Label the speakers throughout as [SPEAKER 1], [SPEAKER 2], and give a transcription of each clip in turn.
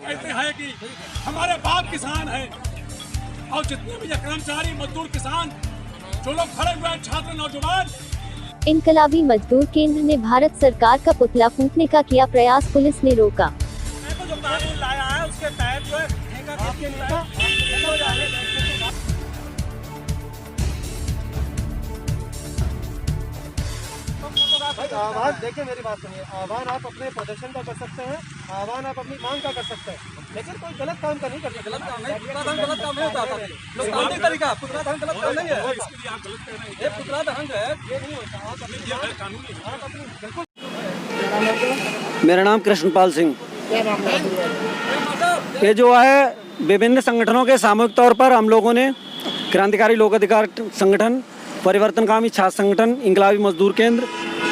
[SPEAKER 1] कहते हैं कि हमारे बाप किसान हैं और जितने भी कर्मचारी मजदूर किसान जो लोग खड़े हुए हैं, छात्र नौजवान।
[SPEAKER 2] इनकलाबी मजदूर केंद्र ने भारत सरकार का पुतला फूंकने का किया प्रयास, पुलिस ने रोका।
[SPEAKER 1] तो जो कानून लाया है उसके तहत जो है
[SPEAKER 3] आह्वान, देखिए मेरी बात सुनिए, आह्वान आप अपने प्रदर्शन का कर सकते हैं, आह्वान आप अपनी मांग का कर सकते हैं, लेकिन कोई गलत काम का नहीं कर सकते। गलत काम नहीं होता था, लोकतांत्रिक तरीका, पुतला दहन गलत काम नहीं है, ये पुतला दहन है, ये नहीं होता। आप अपनी बिल्कुल।
[SPEAKER 4] मेरा नाम कृष्णपाल सिंह। ये जो है विभिन्न संगठनों के सामूहिक तौर पर हम लोगों ने क्रांतिकारी लोक अधिकार संगठन, परिवर्तनकामी छात्र संगठन, इनकलाबी मजदूर केंद्र,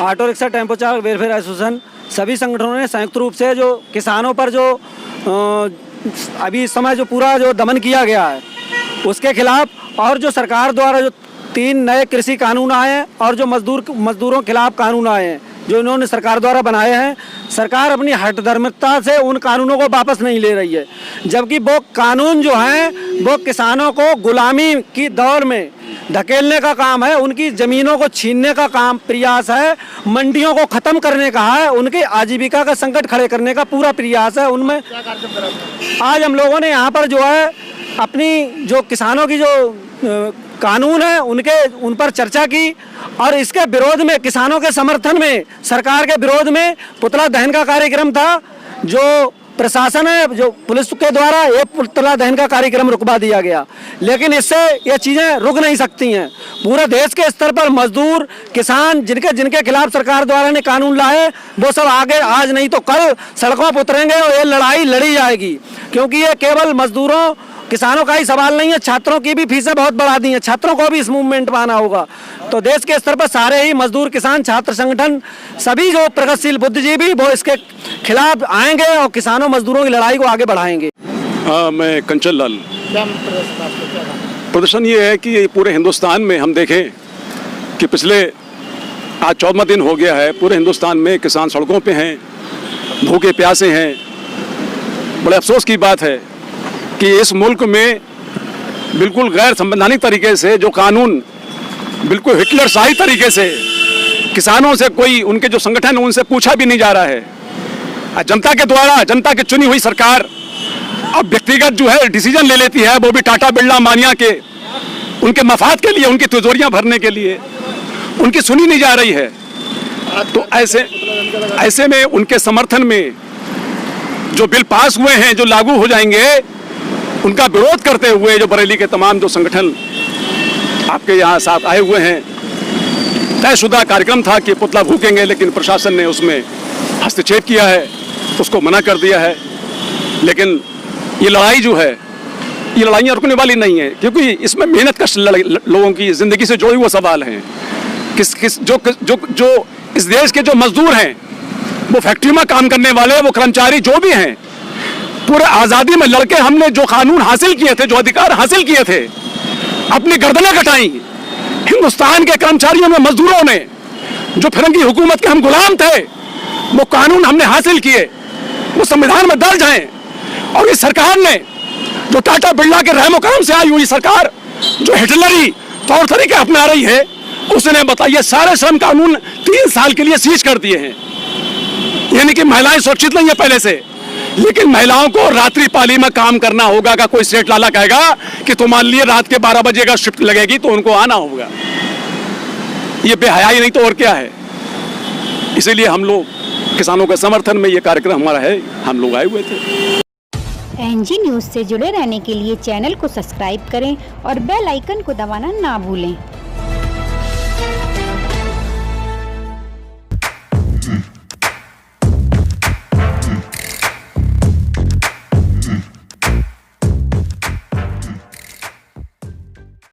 [SPEAKER 4] ऑटो रिक्शा टेम्पो चालक वेलफेयर एसोसिएशन, सभी संगठनों ने संयुक्त रूप से जो किसानों पर जो अभी इस समय जो पूरा जो दमन किया गया है उसके खिलाफ, और जो सरकार द्वारा जो 3 नए कृषि कानून आए हैं और जो मजदूरों के खिलाफ कानून आए हैं जो इन्होंने सरकार द्वारा बनाए हैं, सरकार अपनी हठधर्मिता से उन कानूनों को वापस नहीं ले रही है, जबकि वो कानून जो हैं वो किसानों को गुलामी की दौर में धकेलने का काम है, उनकी ज़मीनों को छीनने का काम प्रयास है, मंडियों को ख़त्म करने का है, उनकी आजीविका का संकट खड़े करने का पूरा प्रयास है। उनमें आज हम लोगों ने यहाँ पर जो है अपनी जो किसानों की जो कानून है उन पर चर्चा की, और इसके विरोध में, किसानों के समर्थन में, सरकार के विरोध में पुतला दहन का कार्यक्रम था, जो प्रशासन है, जो पुलिस के द्वारा ये पुतला दहन का कार्यक्रम रुकवा दिया गया। लेकिन इससे ये चीज़ें रुक नहीं सकती हैं। पूरे देश के स्तर पर मजदूर, किसान जिनके खिलाफ सरकार द्वारा ने कानून लाए, वो सब आगे आज नहीं तो कल सड़कों पर उतरेंगे और ये लड़ाई लड़ी जाएगी, क्योंकि ये केवल मजदूरों किसानों का ही सवाल नहीं है, छात्रों की भी फीसें बहुत बढ़ा दी हैं, छात्रों को भी इस मूवमेंट में आना होगा। तो देश के स्तर पर सारे ही मजदूर, किसान, छात्र संगठन, सभी जो प्रगतिशील बुद्धिजीवी वो इसके खिलाफ आएंगे और किसानों मजदूरों की लड़ाई को आगे बढ़ाएंगे।
[SPEAKER 5] मैं कंचन लाल। प्रदर्शन ये है कि पूरे हिंदुस्तान में हम देखें कि पिछले आज 14वां दिन हो गया है, पूरे हिंदुस्तान में किसान सड़कों पे हैं, भूखे प्यासे हैं। बड़े अफसोस की बात है कि इस मुल्क में बिल्कुल गैर संवैधानिक तरीके से जो कानून, बिल्कुल हिटलर शाही तरीके से किसानों से कोई, उनके जो संगठन है उनसे पूछा भी नहीं जा रहा है। जनता के द्वारा, जनता की चुनी हुई सरकार अब व्यक्तिगत जो है डिसीजन ले लेती है, वो भी टाटा बिरला मानिया के उनके मफाद के लिए, उनकी तिजोरियां भरने के लिए, उनकी सुनी नहीं जा रही है। तो ऐसे में उनके समर्थन में जो बिल पास हुए हैं, जो लागू हो जाएंगे, उनका विरोध करते हुए जो बरेली के तमाम जो संगठन आपके यहाँ साथ आए हुए हैं, तयशुदा कार्यक्रम था कि पुतला फूकेंगे, लेकिन प्रशासन ने उसमें हस्तक्षेप किया है, उसको मना कर दिया है। लेकिन ये लड़ाई जो है, ये लड़ाइयाँ रुकने वाली नहीं है, क्योंकि इसमें मेहनत कश लोगों की ज़िंदगी से जुड़े हुए सवाल हैं। जो इस देश के जो मजदूर हैं, वो फैक्ट्री में काम करने वाले, वो कर्मचारी जो भी हैं, पूरे आज़ादी में लड़के हमने जो कानून हासिल किए थे, जो अधिकार हासिल किए थे, अपनी गर्दनें कटाई। हिंदुस्तान के कर्मचारियों में, मजदूरों ने, जो फिरंगी हुकूमत के हम गुलाम थे, वो कानून हमने हासिल किए, वो संविधान में दर्ज हैं। और इस सरकार ने, जो टाटा बिरला के रहमो करम से आई हुई सरकार, जो हिटलरी तौर तरीके अपना रही है, उसने बताइए सारे श्रम कानून 3 साल के लिए सीज कर दिए हैं। यानी कि महिलाएं सुरक्षित नहीं है पहले से, लेकिन महिलाओं को रात्रि पाली में काम करना होगा। का कोई सेठ लाला कहेगा कि तुम मान लिए रात के 12 बजे का शिफ्ट लगेगी तो उनको आना होगा। ये बेहयाई नहीं तो और क्या है। इसीलिए हम लोग किसानों के समर्थन में ये कार्यक्रम हमारा है, हम लोग आए हुए थे।
[SPEAKER 6] एनजी न्यूज़ से जुड़े रहने के लिए चैनल को सब्सक्राइब करें और बेल आइकन को दबाना ना भूलें।